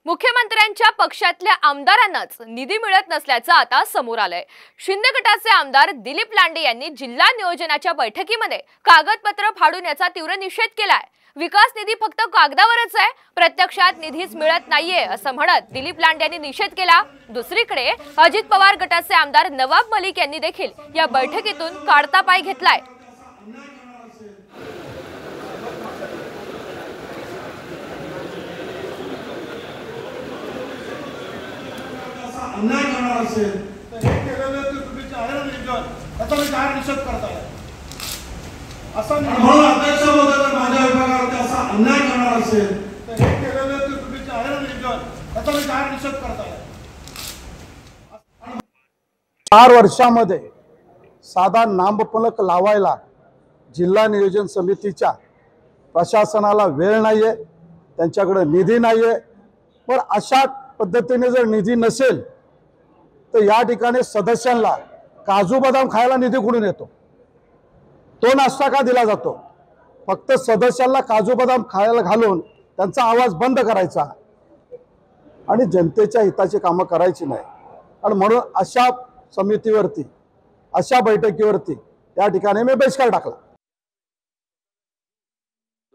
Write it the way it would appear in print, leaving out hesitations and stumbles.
मुख्यमंत्र्यांच्या पक्षातल्या आमदारांनाच निधी मिळत नसल्याचं आता समोर आलंय। शिंदे गटाचे आमदार दिलीप लांडे यांनी जिल्हा नियोजनाच्या बैठकीमध्ये कागदपत्र फाडून याचा तीव्र निषेध केलाय। विकास निधी फक्त कागदावरच आहे, प्रत्यक्षात निधीच मिळत नाहीये असं म्हणत दिलीप लांडे यांनी निषेध केला। दुसरीकडे अजित पवार गटाचे आमदार नवाब मलिक यांनी देखील या बैठकीतून काढता पाय घेतलाय। अन्याय करणार असेल तर हे केलेलं ते चुकीचे आहे ना नियोजन, त्याचा मी जाहीर निषेध करताय। असं म्हणून अध्यक्ष महोदय माझ्या विभागावरती असा अन्याय करणार असेल तर हे केलेलं ते चुकीचे आहे ना नियोजन, त्याचा मी जाहीर निषेध करताय। 4 वर्षामध्ये साधा नामफलक लावायला जिल्हा नियोजन समितीच्या प्रशासनाला वेळ नाहीये, त्यांच्याकडे निधी नाहीये। पण अशा पद्धतीने जर निधी नसेल तर या ठिकाणी सदस्यांना काजू बदाम खायला निधी कुठून येतो? तो नाश्ता का दिला जातो? फक्त सदस्यांना काजू बदाम खायला घालून त्यांचा आवाज बंद करायचा आणि जनतेच्या हिताची कामं करायची नाही। आणि म्हणून अशा समितीवरती, अशा बैठकीवरती त्या ठिकाणी मी बहिष्कार टाकला।